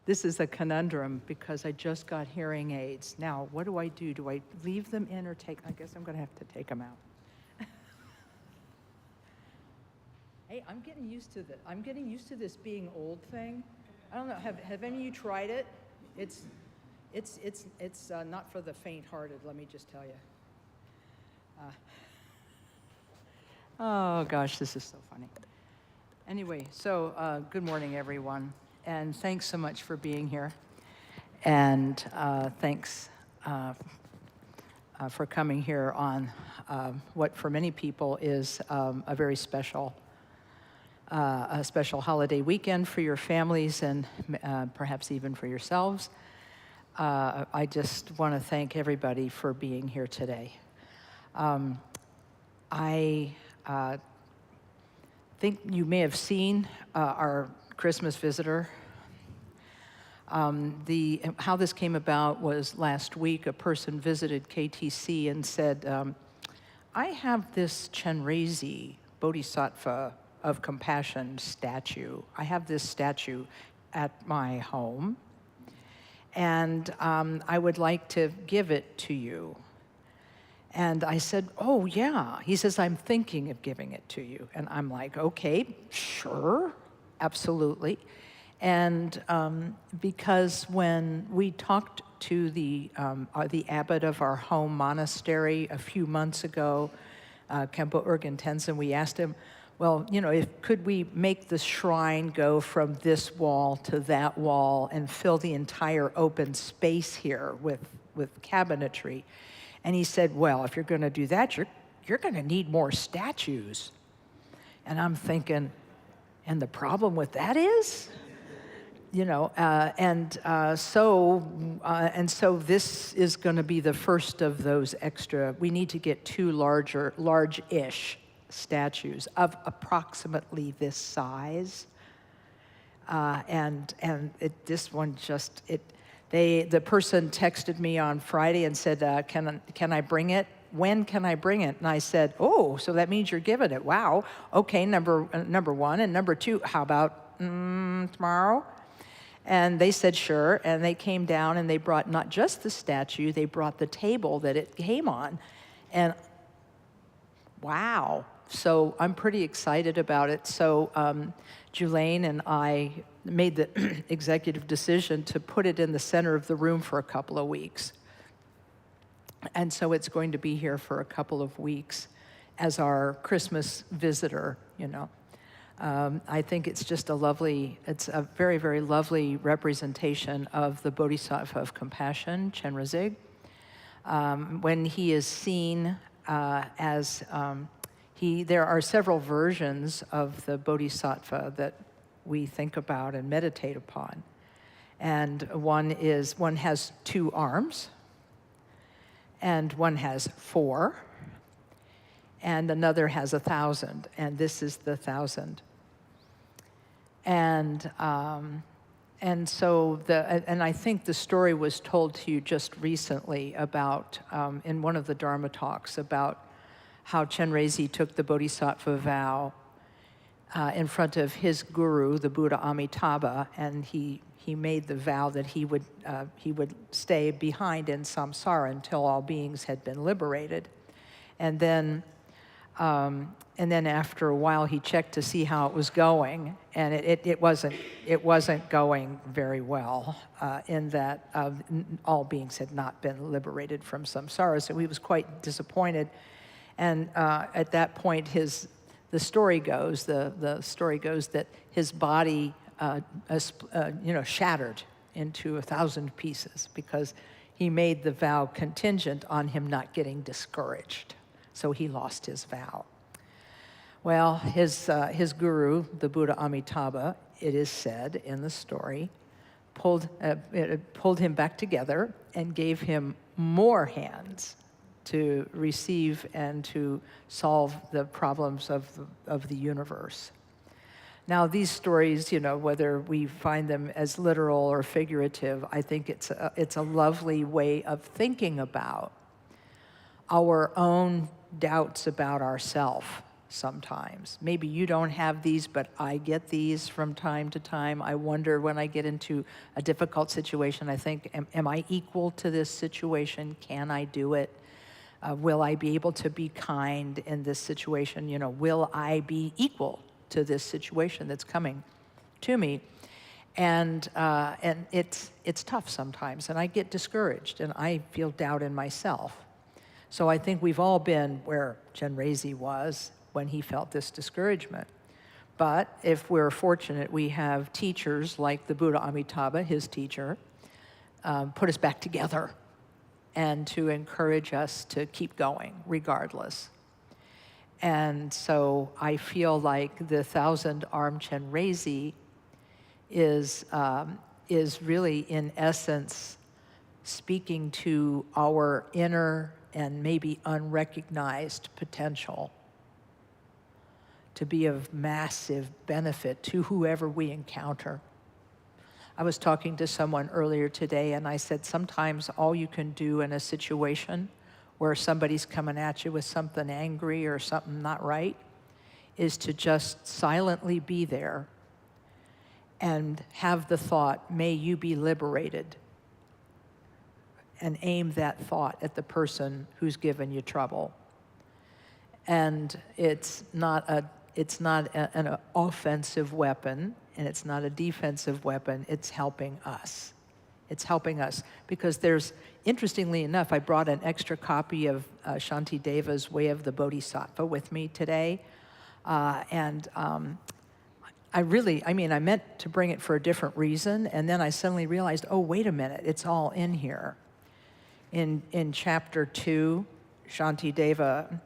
This is a conundrum because I just got hearing aids. Now, what do I do? Do I leave them in or take? I guess I'm going to have to take them out. Hey, I'm getting used to this. I'm getting used to this being old thing. I don't know. Have any of you tried it? It's not for the faint-hearted. Let me just tell you. Oh gosh, this is so funny. Anyway, so good morning, everyone, and thanks so much for being here, and thanks for coming here on what for many people is a very special holiday weekend for your families and perhaps even for yourselves. I just want to thank everybody for being here today. I think you may have seen our Christmas visitor. How this came about was last week a person visited KTC and said, I have this Chenrezig Bodhisattva of compassion statue. I have this statue at my home, and I would like to give it to you. And I said, oh yeah. He says, I'm thinking of giving it to you. And I'm like, okay, sure, absolutely. And because when we talked to the abbot of our home monastery a few months ago, Khenpo Urgyen Tenzin, we asked him, well, you know, could we make the shrine go from this wall to that wall and fill the entire open space here with cabinetry? And he said, well, if you're going to do that, you're going to need more statues. And I'm thinking, and the problem with that is, you know, so this is going to be the first of those extra. We need to get two large-ish statues of approximately this size, this one just the person texted me on Friday and said, can I bring it? When can I bring it? And I said, oh, so that means you're giving it. Wow. Okay, number one. And number two, how about tomorrow? And they said, sure. And they came down and they brought not just the statue, they brought the table that it came on. And wow. So I'm pretty excited about it. So Julaine and I made the executive decision to put it in the center of the room for a couple of weeks. And so it's going to be here for a couple of weeks as our Christmas visitor, you know. I think it's just it's a very, very lovely representation of the Bodhisattva of compassion, Chenrezig. When he is seen there are several versions of the Bodhisattva that we think about and meditate upon. And one has 2 arms, and one has 4, and another has 1,000, and this is the 1,000. And so and I think the story was told to you just recently about in one of the Dharma talks about how Chenrezig took the Bodhisattva vow in front of his guru, the Buddha Amitabha, and he made the vow that he would stay behind in samsara until all beings had been liberated. And then after a while, he checked to see how it was going, and it wasn't going very well. In that all beings had not been liberated from samsara, so he was quite disappointed. And at that point, the story goes that his body shattered into 1,000 pieces because he made the vow contingent on him not getting discouraged. So he lost his vow. Well, his guru, the Buddha Amitabha, it is said in the story, pulled him back together and gave him more hands to receive and to solve the problems of the universe. Now, these stories, you know, whether we find them as literal or figurative, I think it's a lovely way of thinking about our own doubts about ourselves. sometimes. Maybe you don't have these, but I get these from time to time. I wonder when I get into a difficult situation, I think, am I equal to this situation? Can I do it? Will I be able to be kind in this situation? You know, will I be equal to this situation that's coming to me? And it's tough sometimes, and I get discouraged, and I feel doubt in myself. So I think we've all been where Chenrezig was when he felt this discouragement. But if we're fortunate, we have teachers like the Buddha Amitabha, his teacher, put us back together and to encourage us to keep going regardless. And so I feel like the 1,000-armed Chenrezig is really, in essence, speaking to our inner and maybe unrecognized potential to be of massive benefit to whoever we encounter. I was talking to someone earlier today, and I said sometimes all you can do in a situation where somebody's coming at you with something angry or something not right is to just silently be there and have the thought, may you be liberated, and aim that thought at the person who's given you trouble. And it's not an offensive weapon, and it's not a defensive weapon. It's helping us. It's helping us because there's, interestingly enough, I brought an extra copy of Shantideva's Way of the Bodhisattva with me today. I meant to bring it for a different reason, and then I suddenly realized, oh, wait a minute, it's all in here. In chapter 2, Shantideva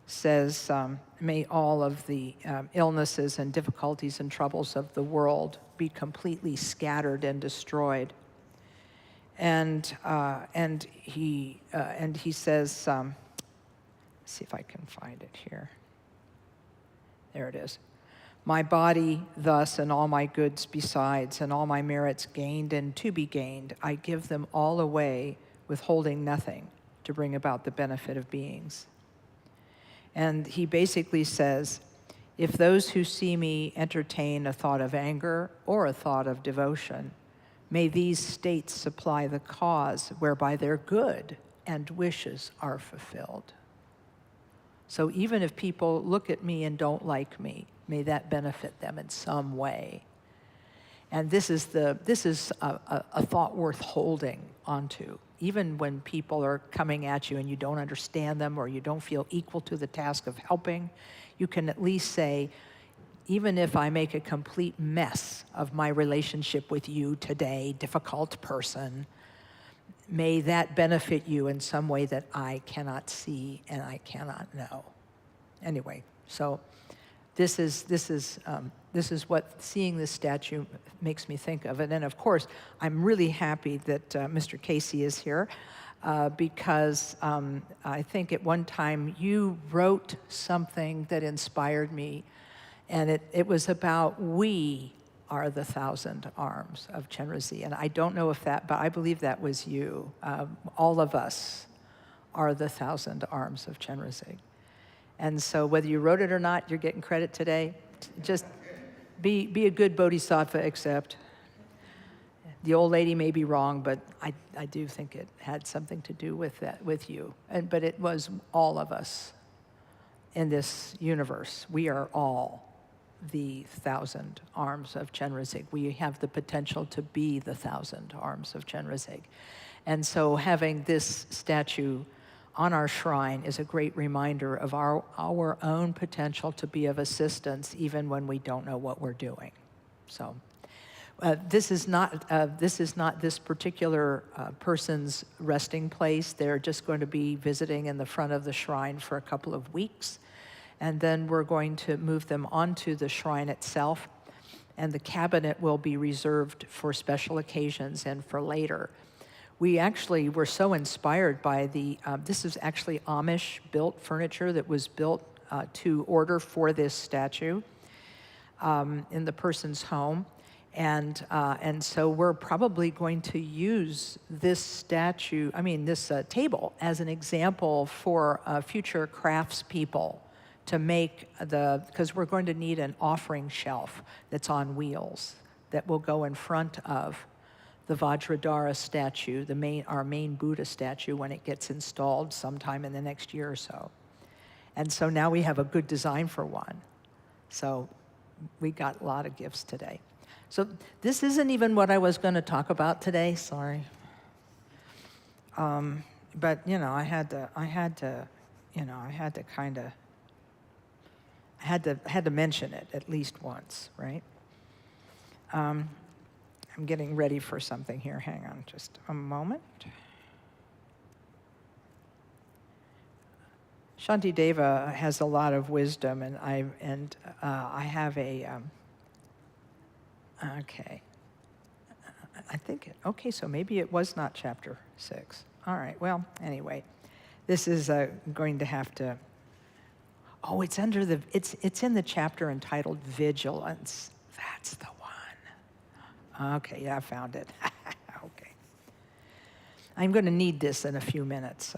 says, may all of the illnesses and difficulties and troubles of the world be completely scattered and destroyed. And he says, let's see if I can find it here. There it is. My body, thus, and all my goods besides, and all my merits gained and to be gained, I give them all away, withholding nothing, to bring about the benefit of beings. And he basically says, if those who see me entertain a thought of anger or a thought of devotion, may these states supply the cause whereby their good and wishes are fulfilled. So even if people look at me and don't like me, may that benefit them in some way. And this is a thought worth holding onto. Even when people are coming at you and you don't understand them or you don't feel equal to the task of helping, you can at least say, even if I make a complete mess of my relationship with you today, difficult person, may that benefit you in some way that I cannot see and I cannot know. Anyway, so this is what seeing this statue makes me think of. And then, of course, I'm really happy that Mr. Casey is here because I think at one time you wrote something that inspired me, and it was about we are the 1,000 arms of Chenrezig. And I don't know if that, but I believe that was you. All of us are the 1,000 arms of Chenrezig. And so whether you wrote it or not, you're getting credit today. Just be a good bodhisattva, except the old lady may be wrong, but I do think it had something to do with that, with you. But it was all of us in this universe. We are all the 1,000 arms of Chenrezig. We have the potential to be the 1,000 arms of Chenrezig. And so having this statue on our shrine is a great reminder of our own potential to be of assistance even when we don't know what we're doing. So this is not this particular person's resting place. They're just going to be visiting in the front of the shrine for a couple of weeks, and then we're going to move them onto the shrine itself, and the cabinet will be reserved for special occasions and for later. We actually were so inspired by this is actually Amish-built furniture that was built to order for this statue in the person's home. And so we're probably going to use this this table as an example for future craftspeople to make because we're going to need an offering shelf that's on wheels that will go in front of the Vajradhara statue, our main Buddha statue, when it gets installed sometime in the next year or so. And so now we have a good design for one. So we got a lot of gifts today. So this isn't even what I was going to talk about today, sorry. But I had to mention it at least once, right? I'm getting ready for something here. Hang on just a moment. Shantideva has a lot of wisdom, and I have a okay. I think okay. So maybe it was not chapter 6. All right. Well, anyway, this is going to have to. Oh, it's under the. It's in the chapter entitled Vigilance. That's the one. Okay. Yeah, I found it. Okay. I'm going to need this in a few minutes.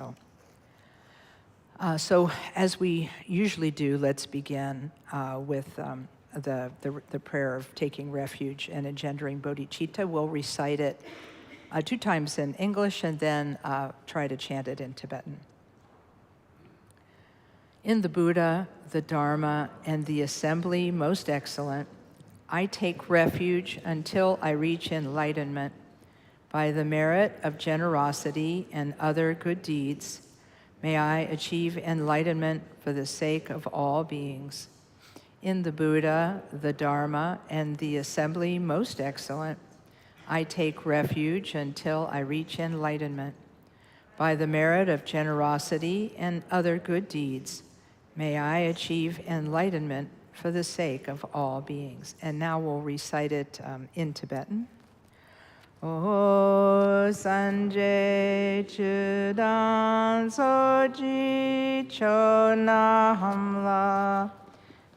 So as we usually do, let's begin with the prayer of taking refuge and engendering bodhicitta. We'll recite it 2 times in English and then try to chant it in Tibetan. In the Buddha, the Dharma, and the assembly most excellent, I take refuge until I reach enlightenment by the merit of generosity and other good deeds. May I achieve enlightenment for the sake of all beings. In the Buddha, the Dharma, and the assembly most excellent, I take refuge until I reach enlightenment. By the merit of generosity and other good deeds, may I achieve enlightenment for the sake of all beings. And now we'll recite it in Tibetan. O Sanjay Chudan Soji Chonamla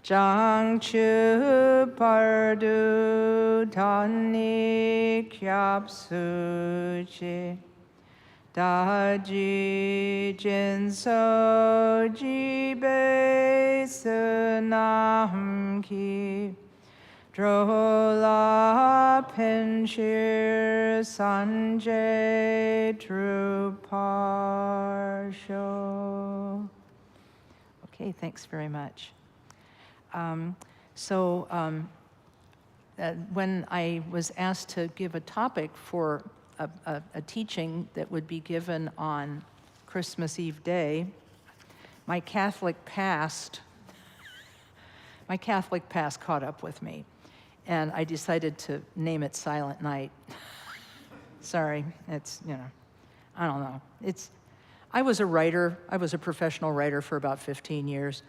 Jang Chu Pardu Tani Kyap Suchi Daji Jin Soji Be Sunam Ki Drola Penshir Sanjay Druparsho. Okay, thanks very much. When I was asked to give a topic for a teaching that would be given on Christmas Eve day, my Catholic past caught up with me. And I decided to name it Silent Night. Sorry, it's, I don't know. I was a writer. I was a professional writer for about 15 years.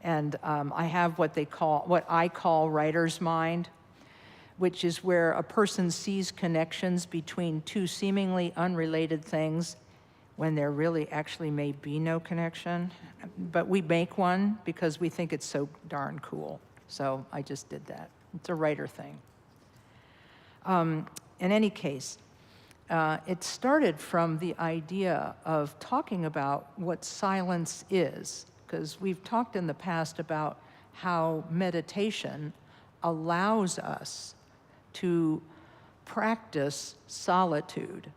And I have what I call writer's mind, which is where a person sees connections between 2 seemingly unrelated things when there really actually may be no connection. But we make one because we think it's so darn cool. So I just did that. It's a writer thing. In any case, it started from the idea of talking about what silence is, because we've talked in the past about how meditation allows us to practice solitude.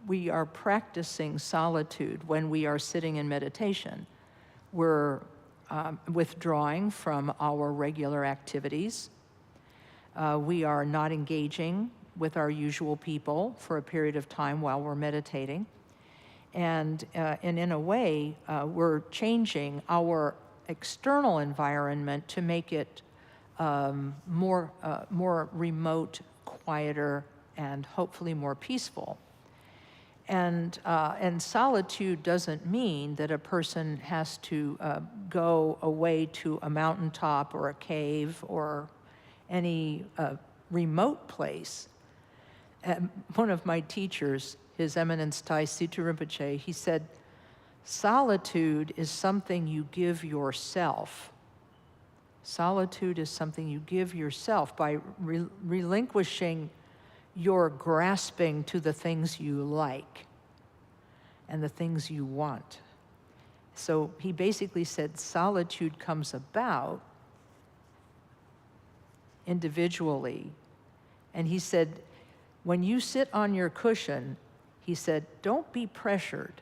We are practicing solitude when we are sitting in meditation. We're withdrawing from our regular activities. We are not engaging with our usual people for a period of time while we're meditating. And in a way, we're changing our external environment to make it more remote, quieter, and hopefully more peaceful. And solitude doesn't mean that a person has to go away to a mountaintop or a cave or any remote place. One of my teachers, His Eminence Tai Situ Rinpoche, he said, solitude is something you give yourself. Solitude is something you give yourself by relinquishing your grasping to the things you like and the things you want. So he basically said solitude comes about individually. And he said, when you sit on your cushion, he said, don't be pressured.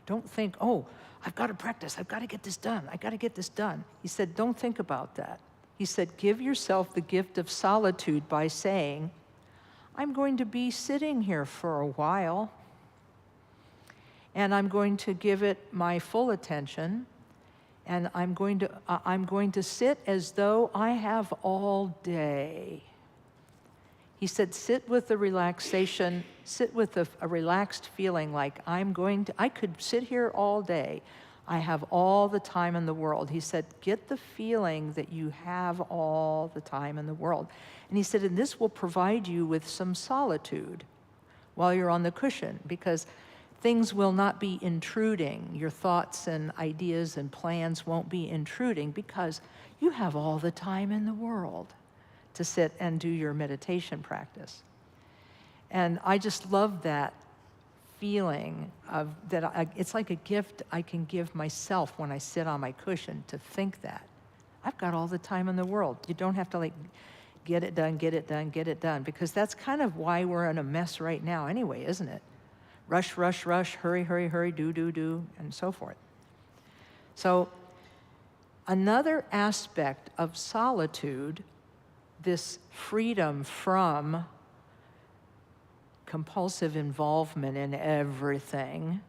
Don't think, oh, I've got to practice. I've got to get this done. I've got to get this done. He said, don't think about that. He said, give yourself the gift of solitude by saying, I'm going to be sitting here for a while, and I'm going to give it my full attention, and I'm going to sit as though I have all day. He said, sit with the relaxation, sit with a relaxed feeling like I could sit here all day. I have all the time in the world. He said, get the feeling that you have all the time in the world. And he said, and this will provide you with some solitude while you're on the cushion, because things will not be intruding. Your thoughts and ideas and plans won't be intruding because you have all the time in the world to sit and do your meditation practice. And I just love that feeling of that. It's like a gift I can give myself when I sit on my cushion, to think that I've got all the time in the world. You don't have to like get it done, get it done, get it done, because that's kind of why we're in a mess right now anyway, isn't it? Rush, rush, rush, hurry, hurry, hurry, do, and so forth. So another aspect of solitude, this freedom from compulsive involvement in everything,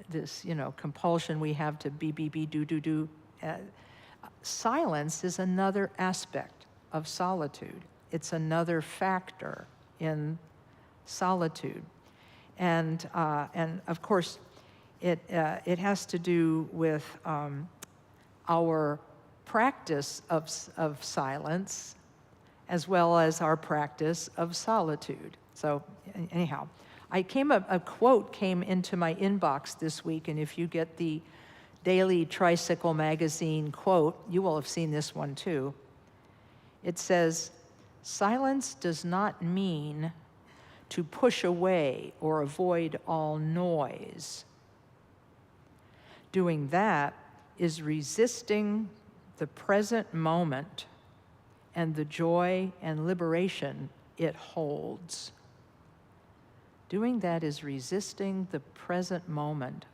this, compulsion we have to be, do. Silence is another aspect of solitude. It's another factor in solitude. And of course, it has to do with our practice of silence, as well as our practice of solitude. So anyhow, a quote came into my inbox this week, and if you get the Daily Tricycle Magazine quote, you will have seen this one too. It says, silence does not mean to push away or avoid all noise. Doing that is resisting the present moment and the joy and liberation it holds. Doing that is resisting the present moment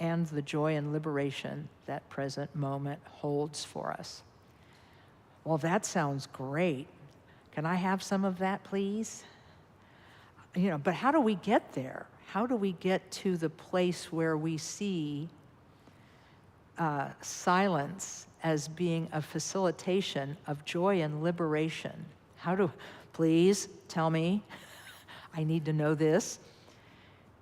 and the joy and liberation that present moment holds for us. Well, that sounds great. Can I have some of that, please? But how do we get there? How do we get to the place where we see silence as being a facilitation of joy and liberation? Please tell me. I need to know this.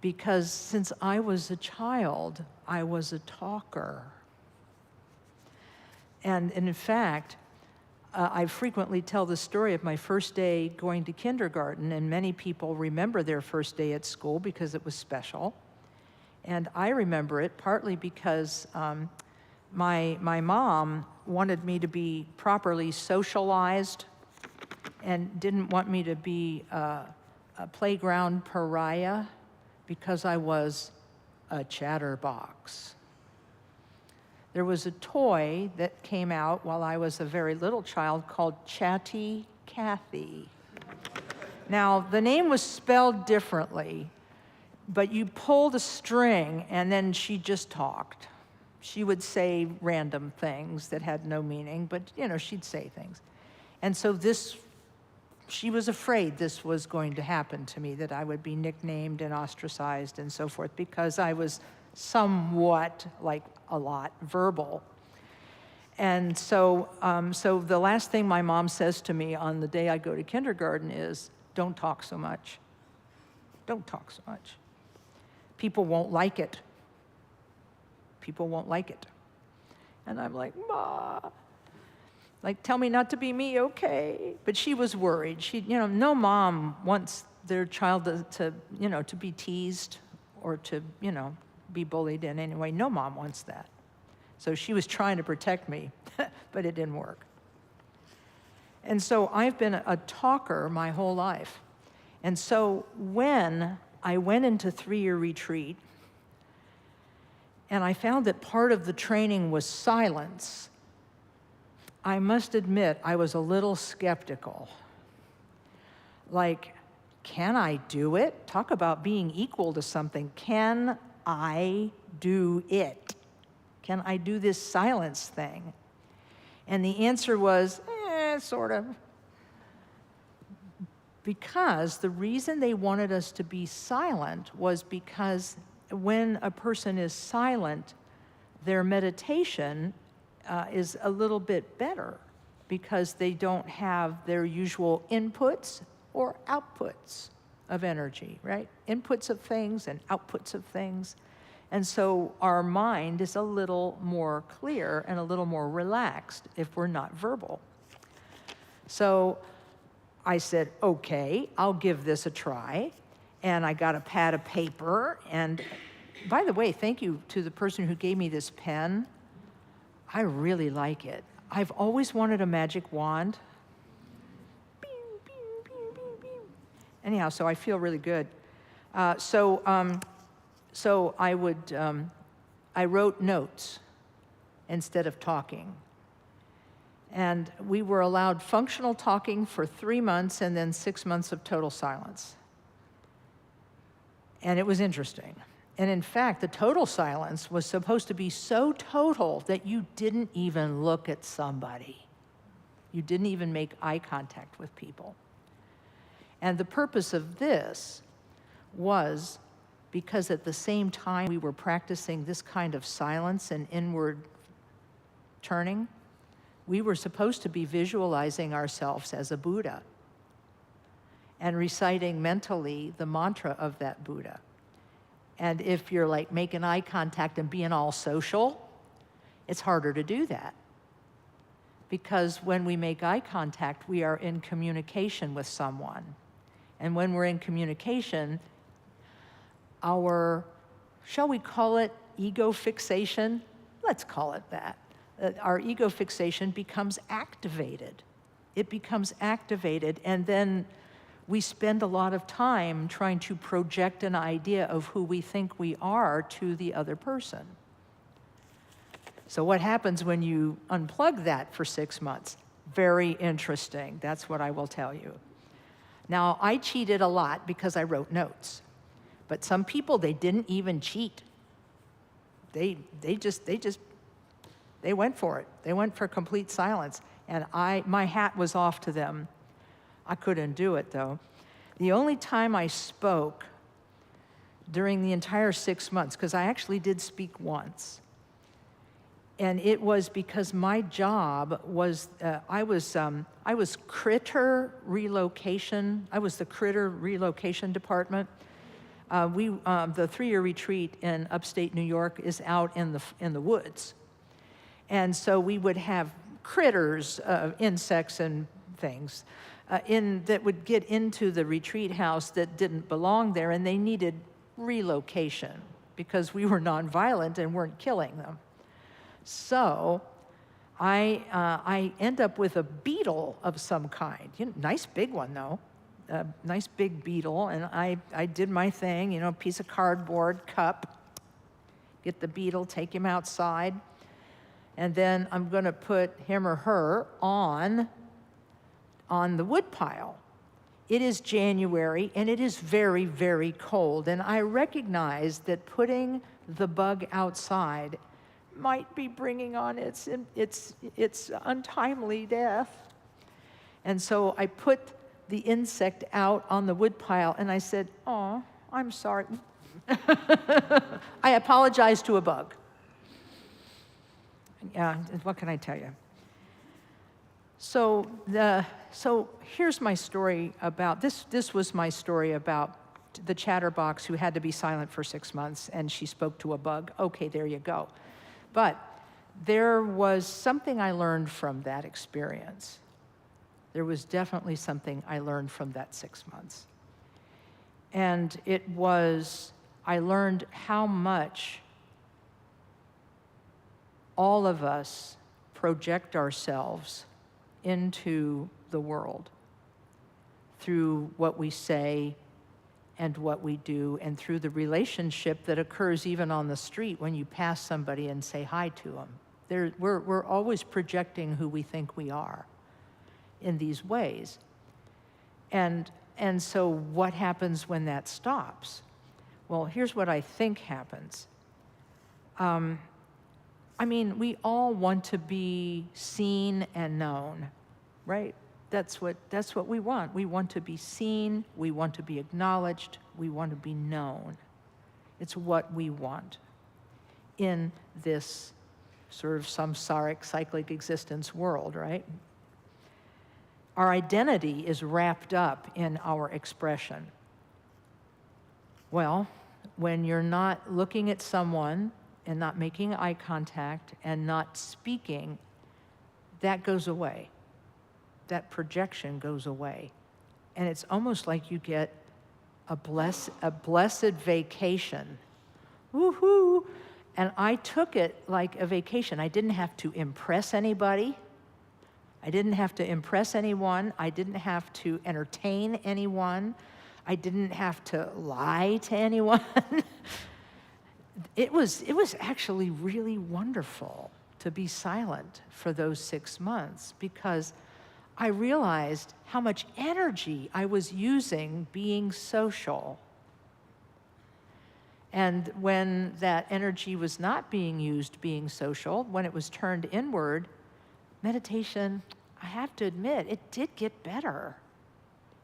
Because since I was a child, I was a talker. And in fact, I frequently tell the story of my first day going to kindergarten, and many people remember their first day at school because it was special. And I remember it partly because my mom wanted me to be properly socialized and didn't want me to be a playground pariah because I was a chatterbox. There was a toy that came out while I was a very little child called Chatty Kathy. Now, the name was spelled differently, but you pulled a string and then she just talked. She would say random things that had no meaning, but she'd say things. And so she was afraid this was going to happen to me, that I would be nicknamed and ostracized and so forth, because I was somewhat, like a lot, verbal. And so the last thing my mom says to me on the day I go to kindergarten is, don't talk so much. Don't talk so much. People won't like it. People won't like it. And I'm like, Ma, like, tell me not to be me, okay? But she was worried. No mom wants their child to be teased or to, be bullied in any way. No mom wants that. So she was trying to protect me, but it didn't work. And so I've been a talker my whole life. And so when I went into 3-year retreat, And I found that part of the training was silence. I must admit, I was a little skeptical. Like, can I do it? Talk about being equal to something. Can I do it? Can I do this silence thing? And the answer was, sort of. Because the reason they wanted us to be silent was because when a person is silent, their meditation is a little bit better because they don't have their usual inputs or outputs of energy, right? Inputs of things and outputs of things. And so our mind is a little more clear and a little more relaxed if we're not verbal. So I said, okay, I'll give this a try. And I got a pad of paper. And by the way, thank you to the person who gave me this pen. I really like it. I've always wanted a magic wand. Anyhow, so I feel really good. So I wrote notes instead of talking. And we were allowed functional talking for 3 months and then 6 months of total silence. And it was interesting. And in fact, the total silence was supposed to be so total that you didn't even look at somebody. You didn't even make eye contact with people. And the purpose of this was because at the same time we were practicing this kind of silence and inward turning, we were supposed to be visualizing ourselves as a Buddha and reciting mentally the mantra of that Buddha. And if you're like making eye contact and being all social, it's harder to do that. Because when we make eye contact, we are in communication with someone. And when we're in communication, our, shall we call it ego fixation? Let's call it that. Our ego fixation becomes activated. It becomes activated, and then we spend a lot of time trying to project an idea of who we think we are to the other person. So what happens when you unplug that for 6 months? Very interesting. That's what I will tell you. Now, I cheated a lot because I wrote notes. But some people, they didn't even cheat. They went for it. They went for complete silence. And my hat was off to them. I couldn't do it, though. The only time I spoke during the entire 6 months, because I actually did speak once, and it was because my job was, I was critter relocation. I was the critter relocation department. The 3-year retreat in upstate New York is out in the woods. And so we would have critters, insects and things, that would get into the retreat house that didn't belong there, and they needed relocation because we were nonviolent and weren't killing them. So I end up with a beetle of some kind. Nice big one, though. A nice big beetle, and I did my thing, piece of cardboard, cup, get the beetle, take him outside, and then I'm gonna put him or her on the wood pile. It is January, and it is very, very cold, and I recognize that putting the bug outside might be bringing on its untimely death. And so I put the insect out on the wood pile, and I said, "Oh, I'm sorry." I apologized to a bug. Yeah, what can I tell you? So here's my story about this. This was my story about the chatterbox who had to be silent for 6 months, and she spoke to a bug. Okay, there you go. But there was something I learned from that experience. There was definitely something I learned from that 6 months. And it was, I learned how much all of us project ourselves into the world through what we say and what we do, and through the relationship that occurs even on the street when you pass somebody and say hi to them. We're always projecting who we think we are in these ways. And so what happens when that stops? Well, here's what I think happens. We all want to be seen and known, right? That's what we want. We want to be seen, we want to be acknowledged, we want to be known. It's what we want in this sort of samsaric cyclic existence world, right? Our identity is wrapped up in our expression. Well, when you're not looking at someone and not making eye contact and not speaking, that goes away. That projection goes away. And it's almost like you get a blessed vacation. Woohoo! And I took it like a vacation. I didn't have to impress anybody. I didn't have to impress anyone. I didn't have to entertain anyone. I didn't have to lie to anyone. It was actually really wonderful to be silent for those 6 months, because I realized how much energy I was using being social. And when that energy was not being used being social, when it was turned inward, meditation, I have to admit, it did get better.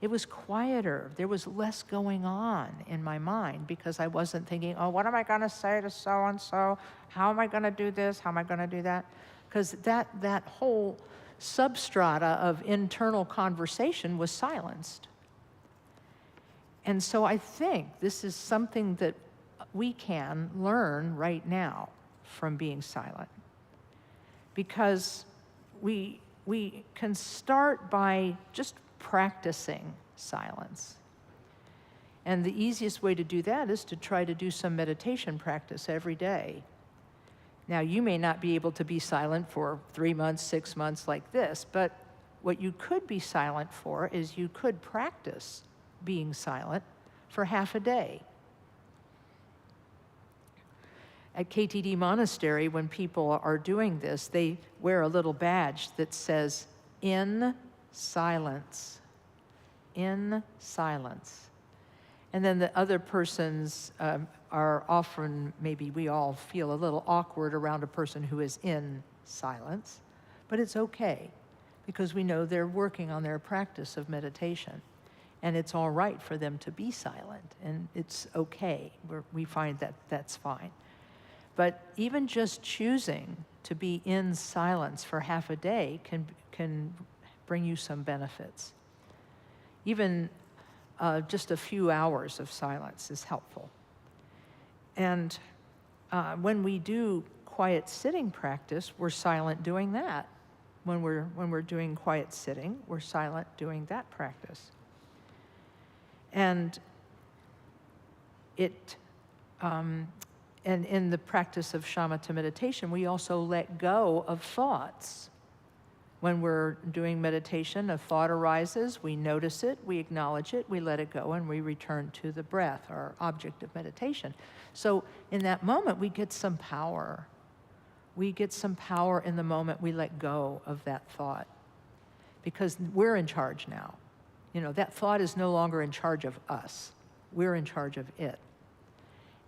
It was quieter. There was less going on in my mind, because I wasn't thinking, oh, what am I going to say to so-and-so? How am I going to do this? How am I going to do that? Because that whole substrata of internal conversation was silenced. And so I think this is something that we can learn right now from being silent. Because we can start by just practicing silence. And the easiest way to do that is to try to do some meditation practice every day. Now, you may not be able to be silent for 3 months, 6 months like this, but what you could be silent for is you could practice being silent for half a day. At KTD Monastery, when people are doing this, they wear a little badge that says, "In silence." In silence. And then the other persons are often, maybe we all feel a little awkward around a person who is in silence, but it's okay, because we know they're working on their practice of meditation. And it's all right for them to be silent, and it's okay. We find that that's fine. But even just choosing to be in silence for half a day can bring you some benefits. Even just a few hours of silence is helpful. And when we do quiet sitting practice, we're silent doing that. When we're doing quiet sitting, we're silent doing that practice. And and in the practice of shamatha meditation, we also let go of thoughts. When we're doing meditation, a thought arises, we notice it, we acknowledge it, we let it go, and we return to the breath, our object of meditation. So in that moment, we get some power. We get some power in the moment we let go of that thought, because we're in charge now. That thought is no longer in charge of us. We're in charge of it.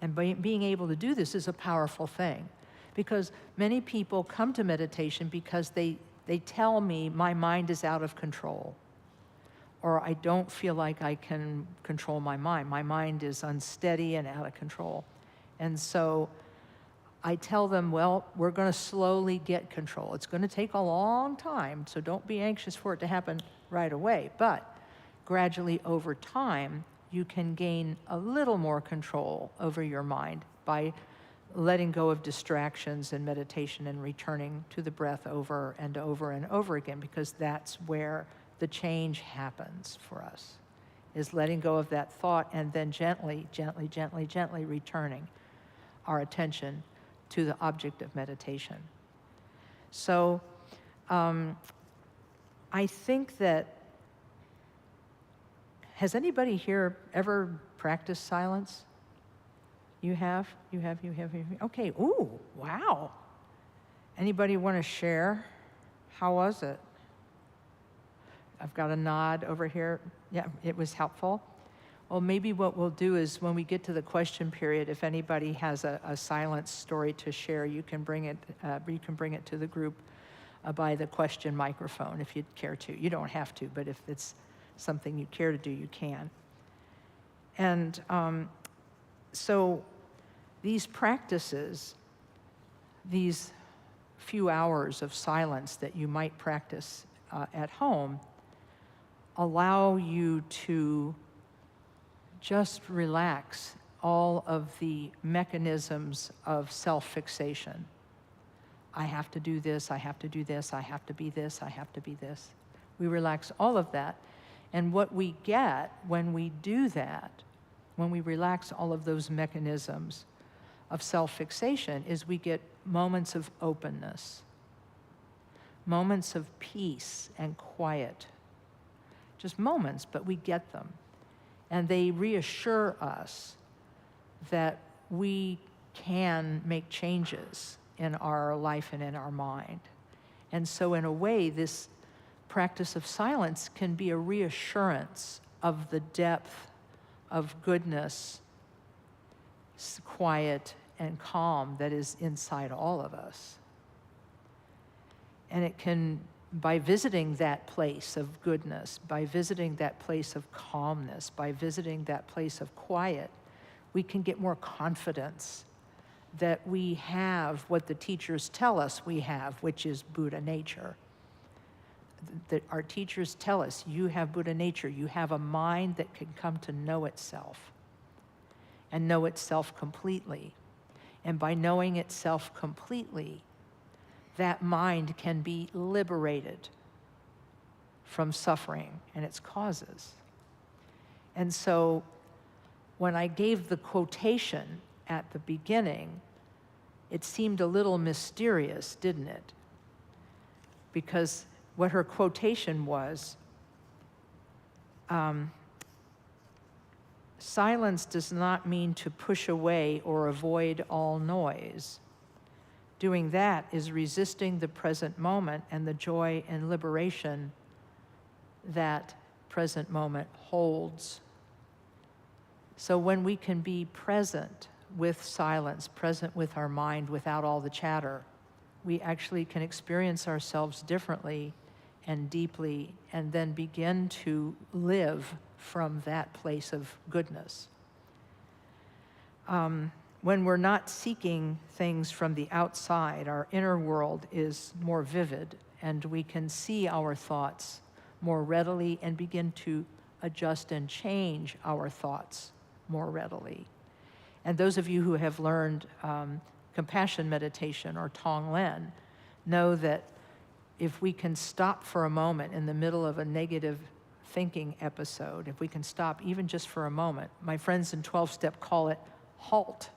And being able to do this is a powerful thing, because many people come to meditation because they tell me my mind is out of control, or I don't feel like I can control my mind. My mind is unsteady and out of control. And so I tell them, well, we're going to slowly get control. It's going to take a long time, so don't be anxious for it to happen right away. But gradually over time, you can gain a little more control over your mind by letting go of distractions in meditation and returning to the breath over and over and over again, because that's where the change happens for us, is letting go of that thought and then gently, gently, gently, gently returning our attention to the object of meditation. So I think that, has anybody here ever practiced silence? You have? You have. Okay, ooh, wow. Anybody want to share? How was it? I've got a nod over here. Yeah, it was helpful. Well, maybe what we'll do is when we get to the question period, if anybody has a silence story to share, you can bring it to the group by the question microphone if you'd care to. You don't have to, but if it's something you care to do, you can. And so these practices, these few hours of silence that you might practice at home, allow you to just relax all of the mechanisms of self-fixation. I have to do this, I have to do this, I have to be this, I have to be this. We relax all of that. And what we get when we do that, when we relax all of those mechanisms of self-fixation, is we get moments of openness, moments of peace and quiet. Just moments, but we get them. And they reassure us that we can make changes in our life and in our mind. And so in a way, this practice of silence can be a reassurance of the depth of goodness, quiet and calm that is inside all of us. And it can, by visiting that place of goodness, by visiting that place of calmness, by visiting that place of quiet, we can get more confidence that we have what the teachers tell us we have, which is Buddha nature. That our teachers tell us, you have Buddha nature. You have a mind that can come to know itself and know itself completely. And by knowing itself completely, that mind can be liberated from suffering and its causes. And so when I gave the quotation at the beginning, it seemed a little mysterious, didn't it? Because what her quotation was, silence does not mean to push away or avoid all noise. Doing that is resisting the present moment and the joy and liberation that present moment holds. So when we can be present with silence, present with our mind without all the chatter, we actually can experience ourselves differently and deeply, and then begin to live from that place of goodness. When we're not seeking things from the outside, our inner world is more vivid, and we can see our thoughts more readily and begin to adjust and change our thoughts more readily. And those of you who have learned compassion meditation or Tonglen know that if we can stop for a moment in the middle of a negative thinking episode, if we can stop even just for a moment, my friends in 12-step call it halt.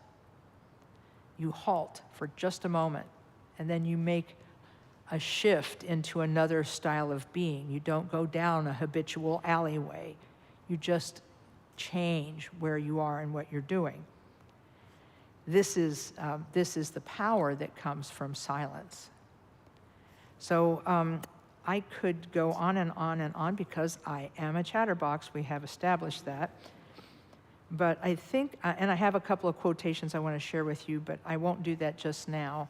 You halt for just a moment, and then you make a shift into another style of being. You don't go down a habitual alleyway. You just change where you are and what you're doing. This is the power that comes from silence. So I could go on and on and on because I am a chatterbox. We have established that. But I think, and I have a couple of quotations I want to share with you, but I won't do that just now.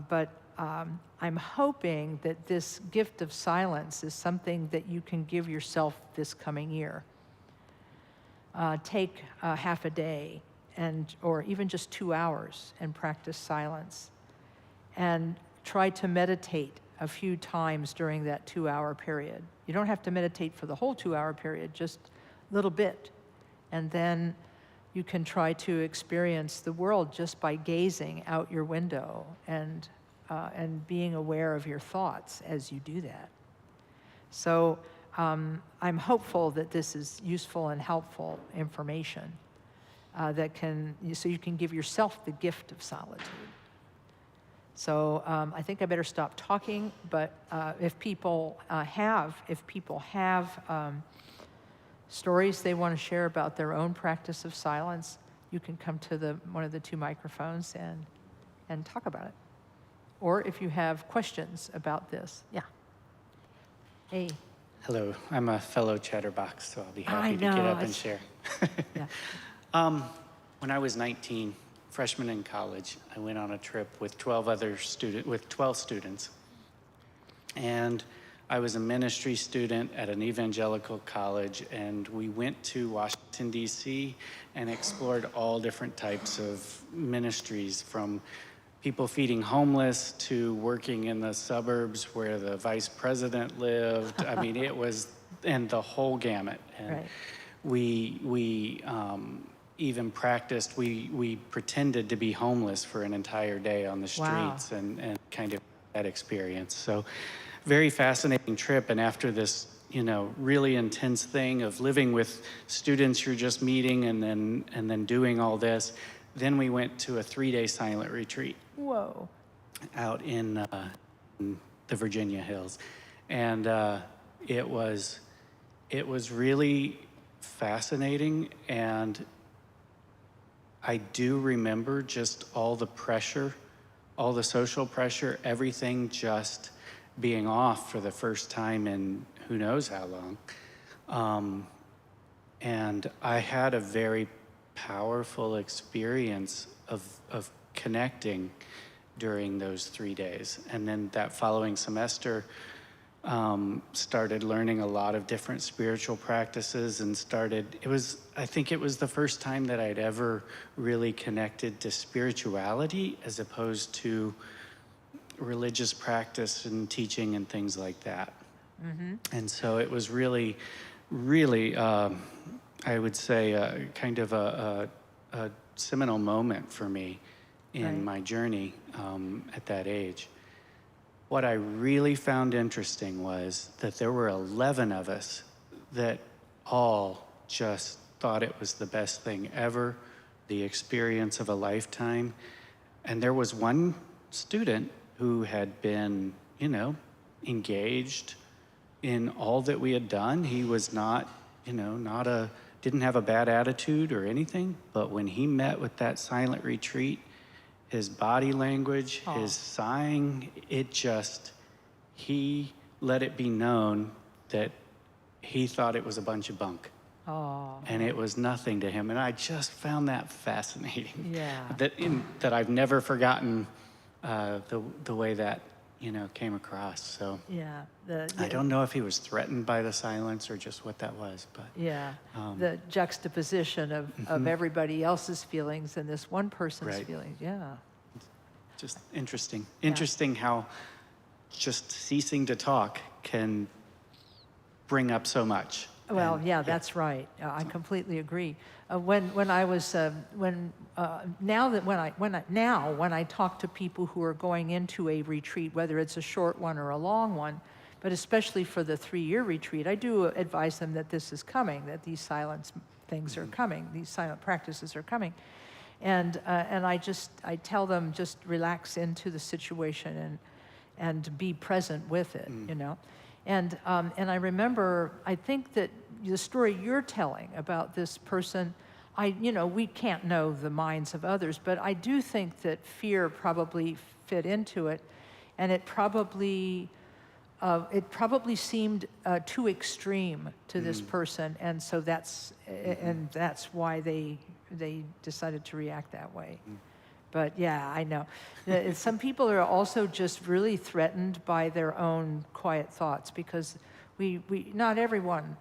But I'm hoping that this gift of silence is something that you can give yourself this coming year. Take half a day, or even just 2 hours, and practice silence. And try to meditate a few times during that 2-hour period. You don't have to meditate for the whole 2-hour period, just a little bit. And then you can try to experience the world just by gazing out your window and being aware of your thoughts as you do that. So I'm hopeful that this is useful and helpful information so you can give yourself the gift of solitude. So I think I better stop talking, but if people have stories they want to share about their own practice of silence, you can come to one of the two microphones and talk about it. Or if you have questions about this. Yeah. Hey. Hello, I'm a fellow chatterbox, so I'll be happy to know, get up and share. Yeah. When I was 19, freshman in college, I went on a trip with 12 students. And I was a ministry student at an evangelical college, and we went to Washington, D.C. and explored all different types of ministries, from people feeding homeless to working in the suburbs where the vice president lived. I mean, it was, and the whole gamut. And Right. we even practiced, we pretended to be homeless for an entire day on the streets. Wow. and kind of that experience. So very fascinating trip. And after this, really intense thing of living with students you're just meeting and then doing all this, then we went to a 3-day silent retreat. Whoa. Out in the Virginia hills. And it was really fascinating. And I do remember just all the pressure, all the social pressure, everything just being off for the first time in who knows how long. And I had a very powerful experience of connecting during those 3 days. And then that following semester, started learning a lot of different spiritual practices and I think it was the first time that I'd ever really connected to spirituality as opposed to religious practice and teaching and things like that. Mm-hmm. And so it was really, really, I would say, kind of a seminal moment for me in my journey at that age. What I really found interesting was that there were 11 of us that all just thought it was the best thing ever, the experience of a lifetime. And there was one student who had been, engaged in all that we had done. He was not, didn't have a bad attitude or anything, but when he met with that silent retreat, his body language, his sighing, he let it be known that he thought it was a bunch of bunk. And it was nothing to him. And I just found that fascinating. Yeah. That I've never forgotten the way that, came across. So Yeah. I don't know if he was threatened by the silence or just what that was, but. Yeah. The juxtaposition of everybody else's feelings and this one person's feelings. Yeah. Just interesting. Interesting how just ceasing to talk can bring up so much. Well, that's right. I completely agree. When I talk to people who are going into a retreat, whether it's a short one or a long one, but especially for the 3-year retreat, I do advise them that this is coming, that these silence things are coming, these silent practices are coming, and I tell them just relax into the situation and be present with it, And I remember, I think that the story you're telling about this person, we can't know the minds of others, but I do think that fear probably fit into it, and it probably seemed too extreme to this person, and so that's why they decided to react that way. But yeah, I know. Some people are also just really threatened by their own quiet thoughts, because we not everyone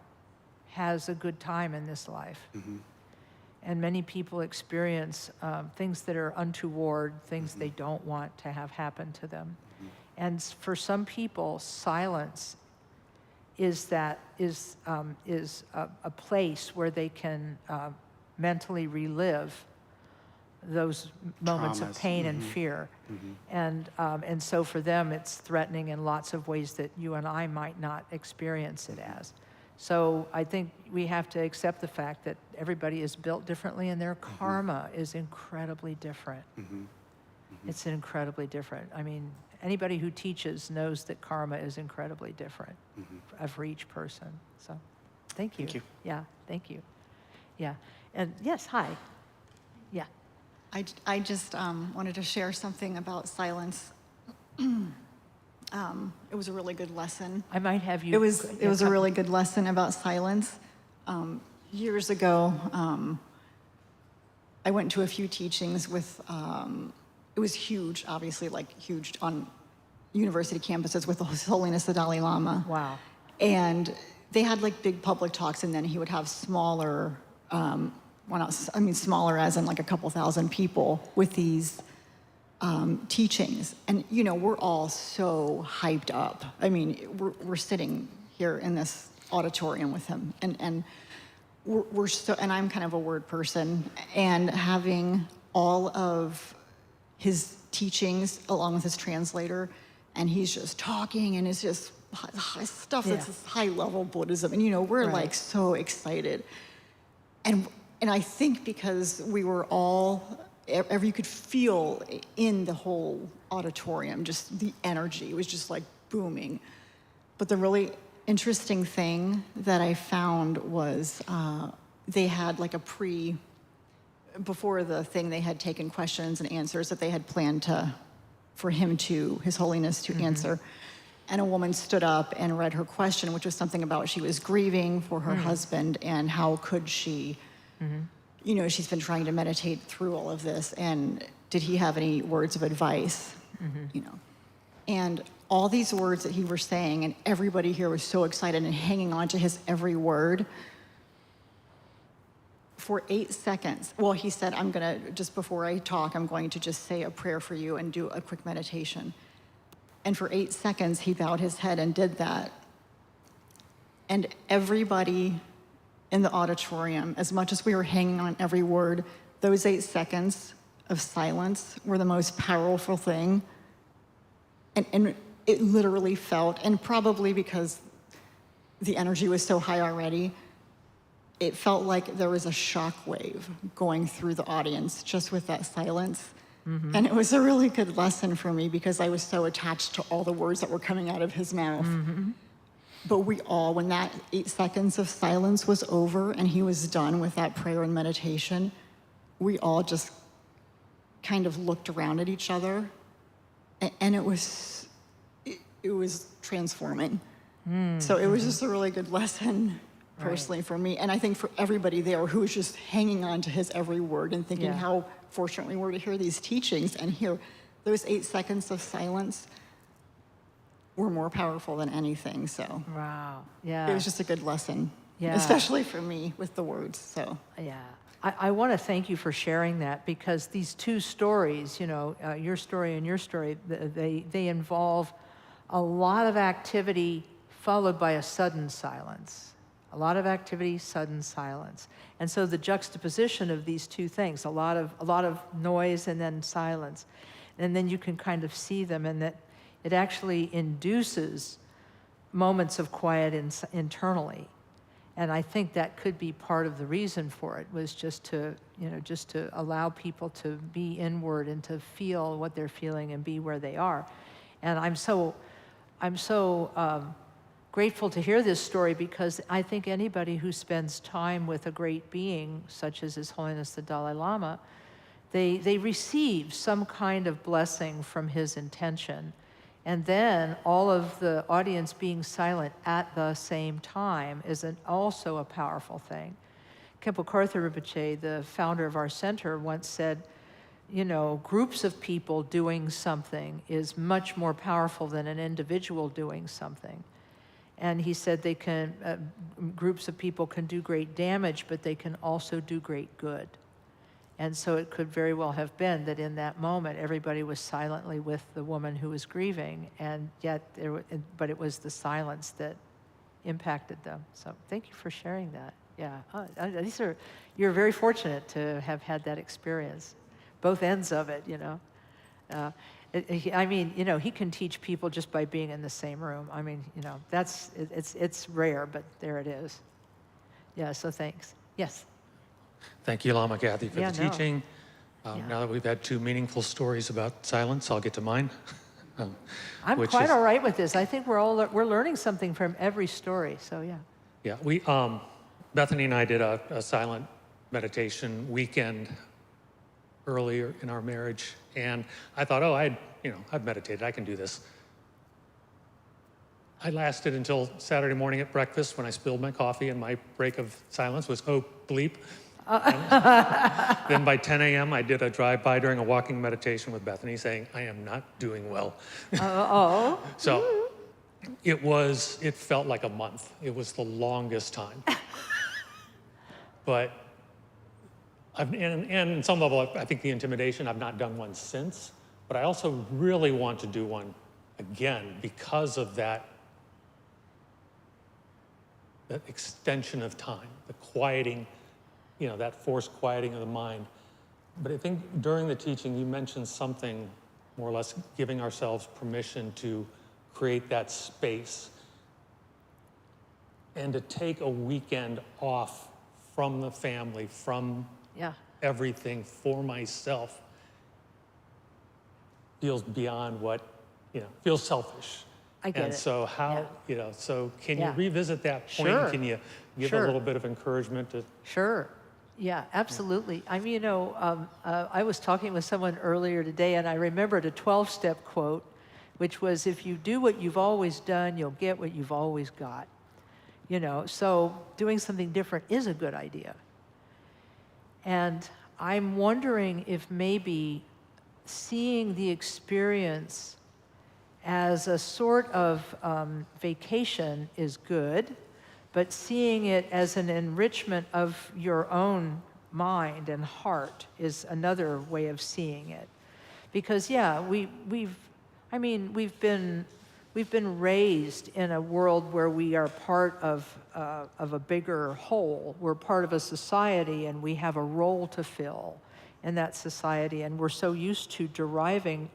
has a good time in this life. Mm-hmm. And many people experience things that are untoward, things they don't want to have happen to them. Mm-hmm. And for some people, silence is a place where they can mentally relive those moments of pain and fear. Mm-hmm. And so for them, it's threatening in lots of ways that you and I might not experience it as. So I think we have to accept the fact that everybody is built differently, and their karma is incredibly different. Mm-hmm. Mm-hmm. It's incredibly different. I mean, anybody who teaches knows that karma is incredibly different for each person. So thank you. Thank you. Yeah. Thank you. Yeah. And yes, hi. Yeah. I just wanted to share something about silence. It was a really good lesson. I might have you. It was a really good lesson about silence. Years ago, I went to a few teachings with, it was huge, obviously, like huge on university campuses with His Holiness the Dalai Lama. Wow. And they had like big public talks, and then he would have smaller, smaller as in like a couple thousand people with these teachings. And, you know, we're all so hyped up. I mean, we're sitting here in this auditorium with him, and we're so, and I'm kind of a word person, and having all of his teachings along with his translator, and he's just talking, and it's just stuff that's high level Buddhism, and you know, we're like so excited, and I think because we were all, you could feel in the whole auditorium just the energy. It was just like booming. But the really interesting thing that I found was they had like before the thing, they had taken questions and answers that they had planned for His Holiness to answer. And a woman stood up and read her question, which was something about she was grieving for her husband, and how could she, you know, she's been trying to meditate through all of this, and did he have any words of advice, you know? And all these words that he was saying, and everybody here was so excited and hanging on to his every word. For 8 seconds, well, he said, just before I talk, I'm going to just say a prayer for you and do a quick meditation. And for 8 seconds, he bowed his head and did that. And everybody in the auditorium, as much as we were hanging on every word, those 8 seconds of silence were the most powerful thing. And it literally felt, and probably because the energy was so high already, it felt like there was a shock wave going through the audience just with that silence. And it was a really good lesson for me because I was so attached to all the words that were coming out of his mouth. But we all, when that 8 seconds of silence was over and he was done with that prayer and meditation, we all just kind of looked around at each other, and it was transforming. So it was just a really good lesson personally for me, and I think for everybody there who was just hanging on to his every word and thinking how fortunate we were to hear these teachings, and hear those 8 seconds of silence were more powerful than anything. So Wow. Yeah. it was just a good lesson, Yeah. especially for me with the words. So Yeah. I want to thank you for sharing that, because these two stories, you know, your story and your story, they involve a lot of activity followed by a sudden silence. A lot of activity, sudden silence. And so the juxtaposition of these two things, a lot of noise and then silence. And then you can kind of see them, and that it actually induces moments of quiet internally. And I think that could be part of the reason for it, was just to allow people to be inward and to feel what they're feeling and be where they are. And I'm so grateful to hear this story, because I think anybody who spends time with a great being, such as His Holiness the Dalai Lama, they receive some kind of blessing from his intention. And then all of the audience being silent at the same time is also a powerful thing. Khenpo Karthar Rinpoche, the founder of our center, once said, you know, groups of people doing something is much more powerful than an individual doing something. And he said groups of people can do great damage, but they can also do great good. And so it could very well have been that in that moment, everybody was silently with the woman who was grieving, and yet but it was the silence that impacted them. So thank you for sharing that. Yeah, you're very fortunate to have had that experience, both ends of it, you know. I mean, you know, he can teach people just by being in the same room. I mean, you know, it's rare, but there it is. Yeah, so thanks. Yes. Thank you, Lama Kathy, for the No. teaching. Now that we've had 2 meaningful stories about silence, I'll get to mine. I'm quite all right with this. I think we're learning something from every story. So yeah. Yeah, Bethany and I did a silent meditation weekend earlier in our marriage, and I thought, oh, I've meditated, I can do this. I lasted until Saturday morning at breakfast when I spilled my coffee, and my break of silence was, oh, bleep. Then by 10 a.m., I did a drive-by during a walking meditation with Bethany saying, I am not doing well. So it felt like a month. It was the longest time. But, and in some level, I think the intimidation, I've not done one since, but I also really want to do one again because of that extension of time, the quieting, that forced quieting of the mind. But I think during the teaching, you mentioned something more or less giving ourselves permission to create that space and to take a weekend off from the family, from everything for myself feels beyond what, feels selfish. I get and it. so how, so can you revisit that point? Sure. Can you give a little bit of encouragement to? Sure. Yeah, absolutely. I mean, I was talking with someone earlier today, and I remembered a 12-step quote, which was, if you do what you've always done, you'll get what you've always got. So doing something different is a good idea. And I'm wondering if maybe seeing the experience as a sort of vacation is good, but seeing it as an enrichment of your own mind and heart is another way of seeing it. Because we've been raised in a world where we are part of a bigger whole. We're part of a society, and we have a role to fill in that society, and we're so used to deriving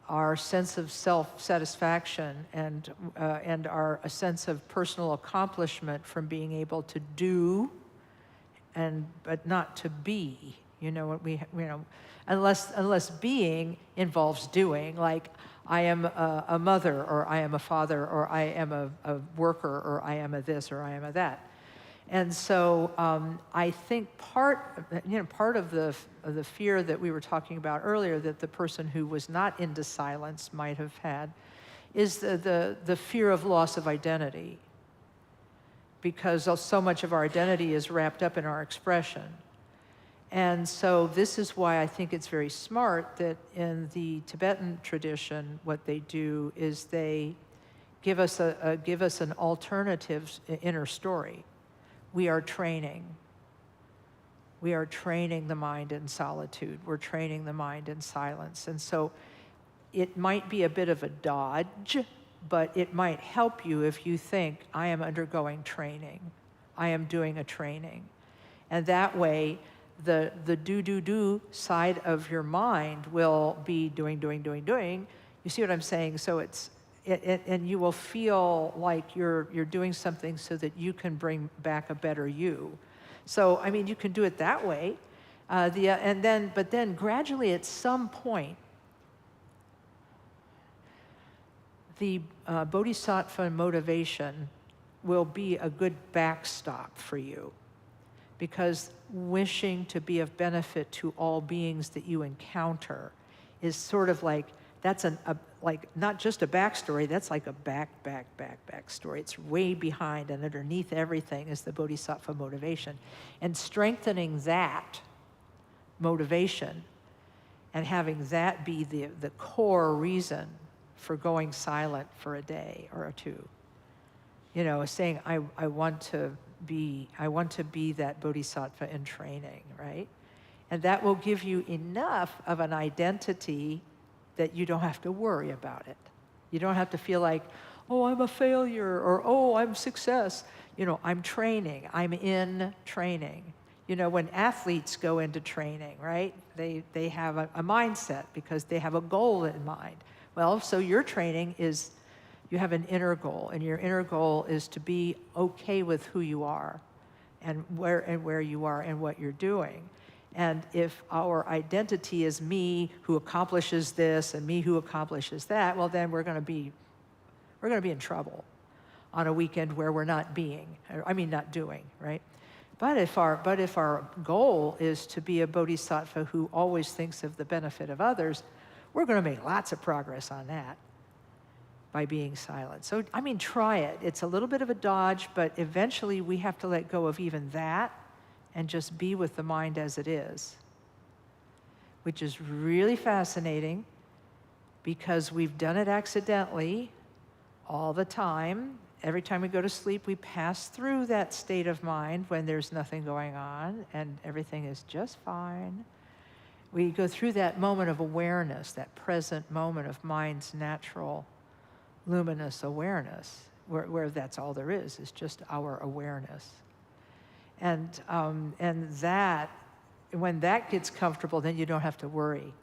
our sense of self-satisfaction and a sense of personal accomplishment from being able to do, but not to be. Unless being involves doing, like I am a mother, or I am a father, or I am a worker, or I am a this, or I am a that. And so I think part of the fear that we were talking about earlier that the person who was not into silence might have had is the fear of loss of identity, because so much of our identity is wrapped up in our expression. And so this is why I think it's very smart that in the Tibetan tradition, what they do is they give us an alternative inner story. We are training. We are training the mind in solitude. We're training the mind in silence. And so it might be a bit of a dodge, but it might help you if you think, I am undergoing training. I am doing a training. And that way, the do side of your mind will be doing. You see what I'm saying? So and you will feel like you're doing something so that you can bring back a better you. So, I mean, you can do it that way. But then gradually at some point, the bodhisattva motivation will be a good backstop for you, because wishing to be of benefit to all beings that you encounter is sort of like, that's like not just a backstory, that's like a backstory. It's way behind, and underneath everything is the bodhisattva motivation. And strengthening that motivation and having that be the core reason for going silent for a day or two. Saying, I want to be that bodhisattva in training, right? And that will give you enough of an identity that you don't have to worry about it. You don't have to feel like, oh, I'm a failure, or oh, I'm success. I'm training. I'm in training. When athletes go into training, right? They have a mindset because they have a goal in mind. Well, so your training is, you have an inner goal, and your inner goal is to be okay with who you are and where you are and what you're doing. And if our identity is me who accomplishes this and me who accomplishes that, well, then we're going to be in trouble. on a weekend where we're not not doing, right? But if our goal is to be a bodhisattva who always thinks of the benefit of others, we're going to make lots of progress on that by being silent. So, try it. It's a little bit of a dodge, but eventually we have to let go of even that and just be with the mind as it is, which is really fascinating because we've done it accidentally all the time. Every time we go to sleep, we pass through that state of mind when there's nothing going on and everything is just fine. We go through that moment of awareness, that present moment of mind's natural, luminous awareness, where that's all there is just our awareness. And that, when that gets comfortable, then you don't have to worry.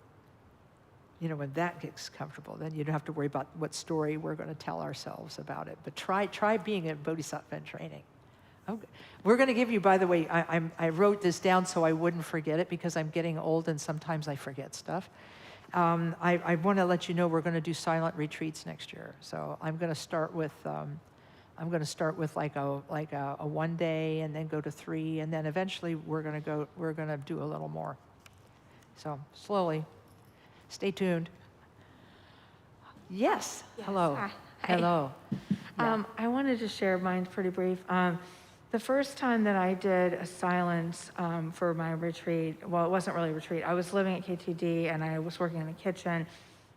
When that gets comfortable, then you don't have to worry about what story we're going to tell ourselves about it. But try being a bodhisattva in training. Okay. We're going to give you, by the way, I wrote this down so I wouldn't forget it because I'm getting old and sometimes I forget stuff. I want to let you know we're going to do silent retreats next year. So I'm going to start with like a 1 day and then go to 3, and then eventually we're going to do a little more. So slowly. Stay tuned. Yes. Hello. Hi. Hello. Yeah. I wanted to share, mine's pretty brief. The first time that I did a silence for my retreat, well, it wasn't really a retreat. I was living at KTD and I was working in the kitchen.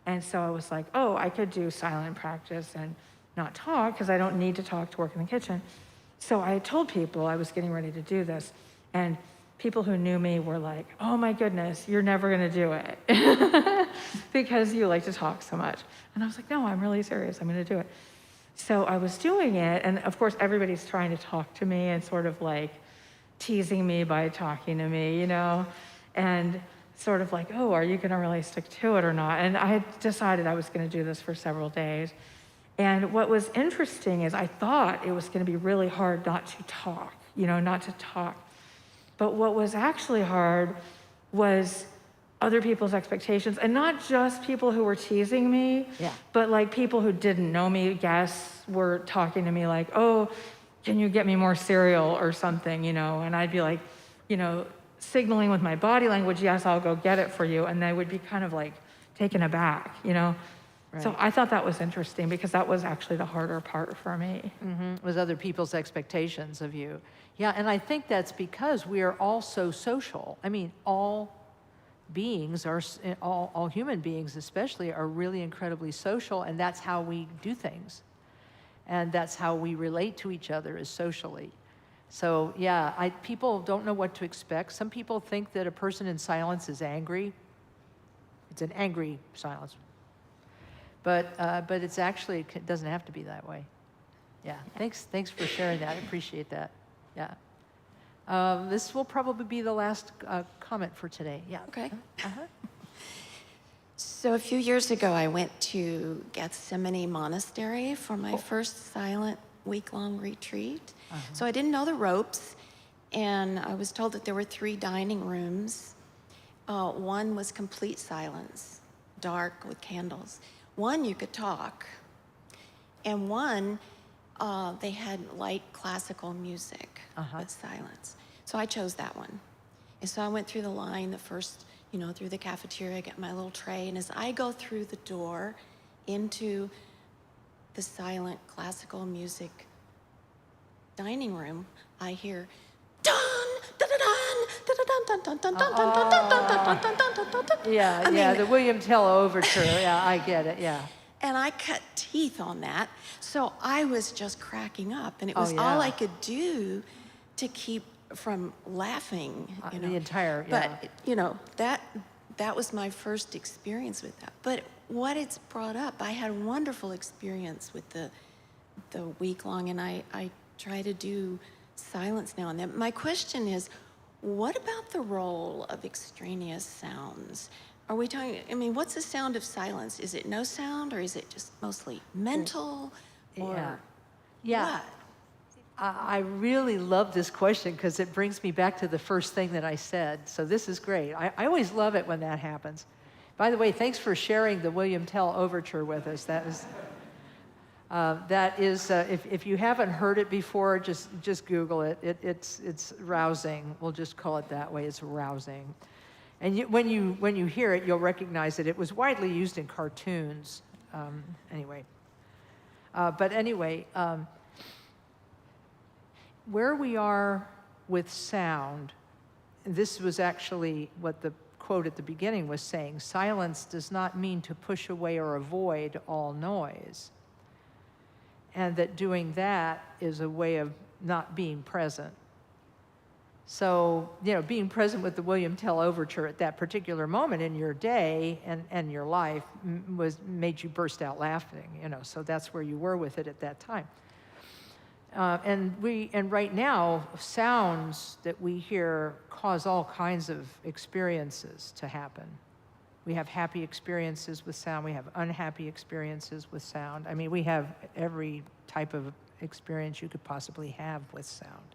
And so I was like, oh, I could do silent practice and not talk because I don't need to talk to work in the kitchen. So I told people I was getting ready to do this. And people who knew me were like, oh my goodness, you're never going to do it because you like to talk so much. And I was like, no, I'm really serious. I'm going to do it. So I was doing it. And of course, everybody's trying to talk to me and sort of like teasing me by talking to me, and sort of like, oh, are you going to really stick to it or not? And I had decided I was going to do this for several days. And what was interesting is I thought it was going to be really hard not to talk, not to talk. But what was actually hard was other people's expectations, and not just people who were teasing me, but like people who didn't know me, guests were talking to me like, oh, can you get me more cereal or something, and I'd be like, signaling with my body language, yes, I'll go get it for you, and they would be kind of like taken aback, Right. So I thought that was interesting because that was actually the harder part for me. Mm-hmm. Was other people's expectations of you. Yeah, and I think that's because we are all so social. All beings all human beings especially are really incredibly social, and that's how we do things. And that's how we relate to each other, is socially. So yeah, people don't know what to expect. Some people think that a person in silence is angry. It's an angry silence. But it's actually, it doesn't have to be that way. Yeah, thanks for sharing that. I appreciate that. Yeah. This will probably be the last comment for today. Yeah. Okay. Uh-huh. So a few years ago, I went to Gethsemane Monastery for my first silent week-long retreat. So I didn't know the ropes, and I was told that there were 3 dining rooms. One was complete silence, dark with candles. One, you could talk. And one, they had light classical music with silence. So I chose that one. And so I went through the line, the first, through the cafeteria, get my little tray. And as I go through the door into the silent classical music dining room, I hear dun dun dun dun dun dun dun dun dun dun dun dun dun dun. Yeah, the William Tell Overture. Yeah, I get it, yeah. And I cut teeth on that. So I was just cracking up. And it was all I could do to keep from laughing. The entire, But, that was my first experience with that. But what it's brought up, I had a wonderful experience with the week-long, and I try to do silence now and then. My question is, what about the role of extraneous sounds? Are we talking, what's the sound of silence? Is it no sound, or is it just mostly mental? Or Yeah. what? I really love this question because it brings me back to the first thing that I said. So this is great. I always love it when that happens. By the way, thanks for sharing the William Tell Overture with us. That was, That is, if you haven't heard it before, just Google it. It's rousing. We'll just call it that way. It's rousing. And when you hear it, you'll recognize it. It was widely used in cartoons. But anyway, where we are with sound, this was actually what the quote at the beginning was saying. Silence does not mean to push away or avoid all noise. And that doing that is a way of not being present. So, being present with the William Tell Overture at that particular moment in your day and your life made you burst out laughing, so that's where you were with it at that time. And right now, sounds that we hear cause all kinds of experiences to happen. We have happy experiences with sound. We have unhappy experiences with sound. I mean, we have every type of experience you could possibly have with sound.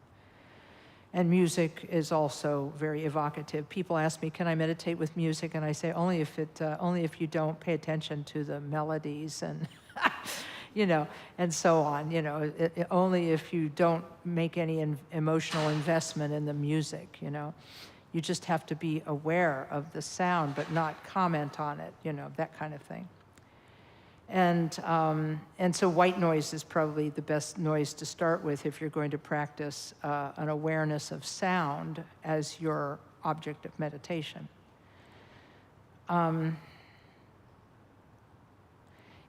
And music is also very evocative. People ask me, can I meditate with music? And I say, only if you don't pay attention to the melodies and, and so on. Only if you don't make any emotional investment in the music, You just have to be aware of the sound, but not comment on it, that kind of thing. And so white noise is probably the best noise to start with if you're going to practice an awareness of sound as your object of meditation.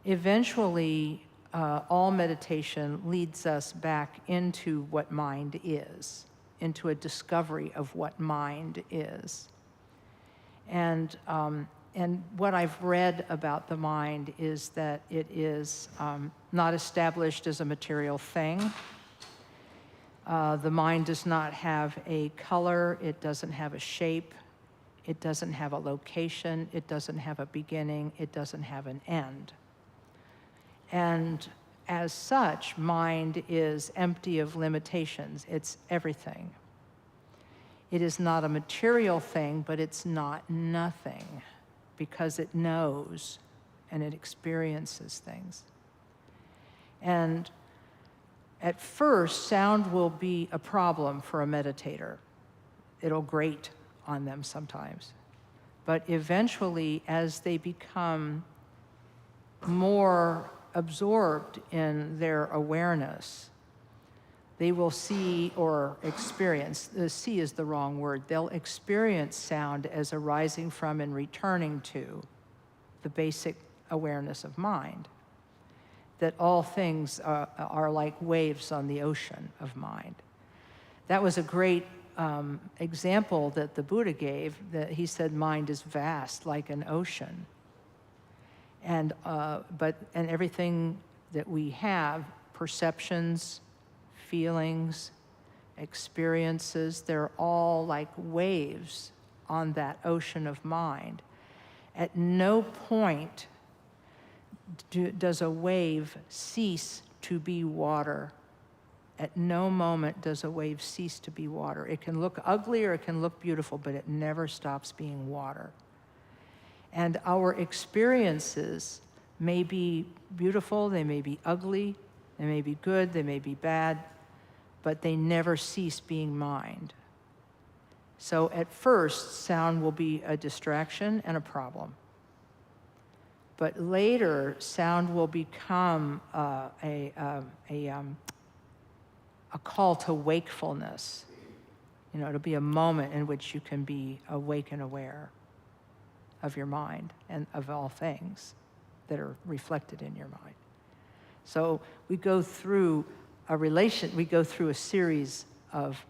Eventually, all meditation leads us back into what mind is, into a discovery of what mind is. And what I've read about the mind is that it is not established as a material thing. The mind does not have a color, it doesn't have a shape, it doesn't have a location, it doesn't have a beginning, it doesn't have an end. And as such, mind is empty of limitations. It's everything. It is not a material thing, but it's not nothing, because it knows and it experiences things. And at first, sound will be a problem for a meditator. It'll grate on them sometimes. But eventually, as they become more absorbed in their awareness, they will see or experience, see is the wrong word, they'll experience sound as arising from and returning to the basic awareness of mind, that all things are like waves on the ocean of mind. That was a great example that the Buddha gave, that he said mind is vast like an ocean. And everything that we have, perceptions, feelings, experiences, they're all like waves on that ocean of mind. At no point does a wave cease to be water. At no moment does a wave cease to be water. It can look ugly or it can look beautiful, but it never stops being water. And our experiences may be beautiful, they may be ugly, they may be good, they may be bad, but they never cease being mind. So at first, sound will be a distraction and a problem. But later, sound will become a call to wakefulness. It'll be a moment in which you can be awake and aware of your mind and of all things that are reflected in your mind. So we go through a series of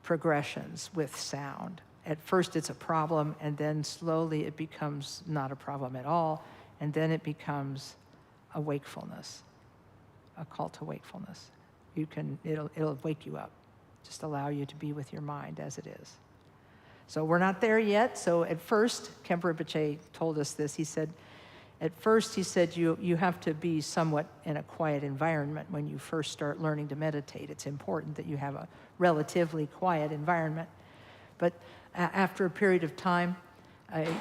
progressions with sound. At first it's a problem, and then slowly it becomes not a problem at all, and then it becomes a wakefulness, a call to wakefulness. It'll wake you up, just allow you to be with your mind as it is. So we're not there yet. So at first, Khenpo Rinpoche told us this. He said, you have to be somewhat in a quiet environment when you first start learning to meditate. It's important that you have a relatively quiet environment. But after a period of time,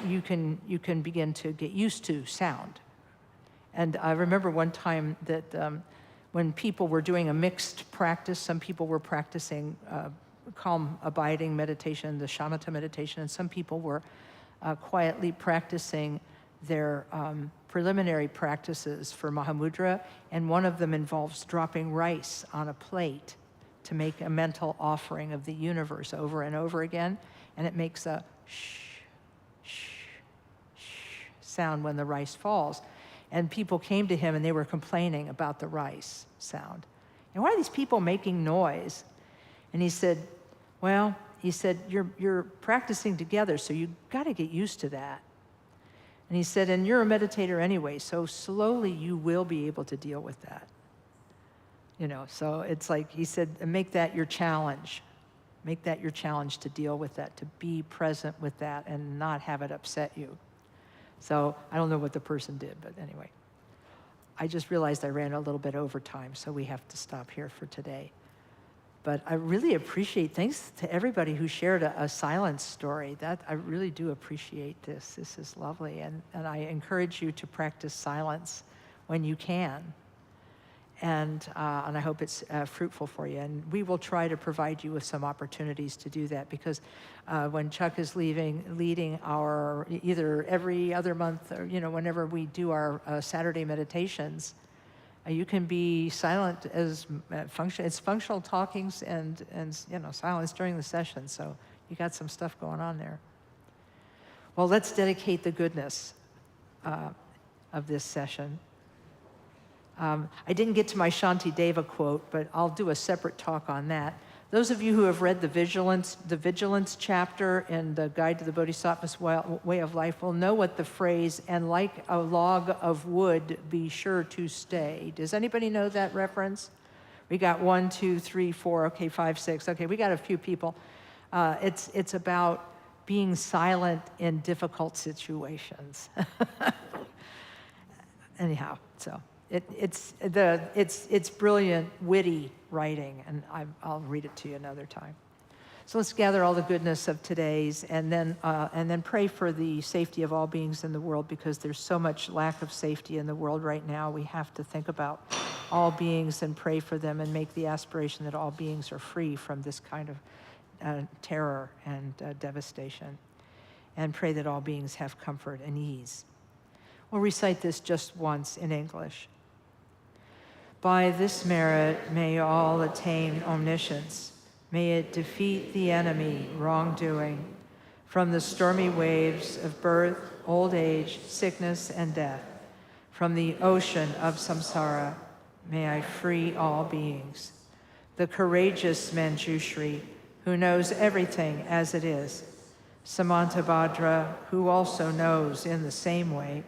you can begin to get used to sound. And I remember one time that when people were doing a mixed practice, some people were practicing calm abiding meditation, the shamatha meditation, and some people were quietly practicing their preliminary practices for Mahamudra, and one of them involves dropping rice on a plate to make a mental offering of the universe over and over again, and it makes a shh, shh, shh sound when the rice falls. And people came to him and they were complaining about the rice sound. And why are these people making noise? And he said, well, he said, you're practicing together, so you got to get used to that. And he said, and you're a meditator anyway, so slowly you will be able to deal with that. You know, so it's like, he said, make that your challenge. Make that your challenge to deal with that, to be present with that and not have it upset you. So I don't know what the person did, but anyway. I just realized I ran a little bit over time, so we have to stop here for today. But I really appreciate, thanks to everybody who shared a silence story. That I really do appreciate this. This is lovely. And I encourage you to practice silence when you can. And I hope it's fruitful for you. And we will try to provide you with some opportunities to do that, because when Chuck is leading our, either every other month or, you know, whenever we do our Saturday meditations, you can be silent as it's functional talkings and you know, silence during the session. So you got some stuff going on there. Well, let's dedicate the goodness of this session. I didn't get to my Shanti Deva quote, but I'll do a separate talk on that. Those of you who have read the vigilance chapter in the Guide to the Bodhisattva's Way of Life will know what the phrase, and like a log of wood, be sure to stay. Does anybody know that reference? We got 1, 2, 3, 4, okay, 5, 6. Okay, we got a few people. It's about being silent in difficult situations. Anyhow, so. It's brilliant, witty writing, and I'll read it to you another time. So let's gather all the goodness of today's, and then pray for the safety of all beings in the world, because there's so much lack of safety in the world right now. We have to think about all beings and pray for them, and make the aspiration that all beings are free from this kind of terror and devastation, and pray that all beings have comfort and ease. We'll recite this just once in English. By this merit, may all attain omniscience. May it defeat the enemy, wrongdoing. From the stormy waves of birth, old age, sickness, and death. From the ocean of samsara, may I free all beings. The courageous Manjushri, who knows everything as it is. Samantabhadra, who also knows in the same way.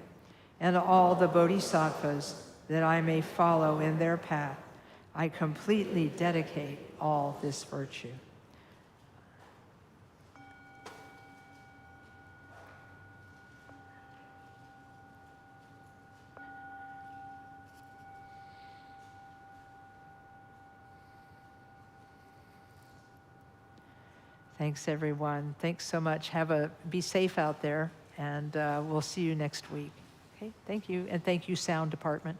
And all the bodhisattvas, that I may follow in their path. I completely dedicate all this virtue. Thanks, everyone. Thanks so much. Be safe out there, and we'll see you next week. Okay, thank you, and thank you, Sound Department.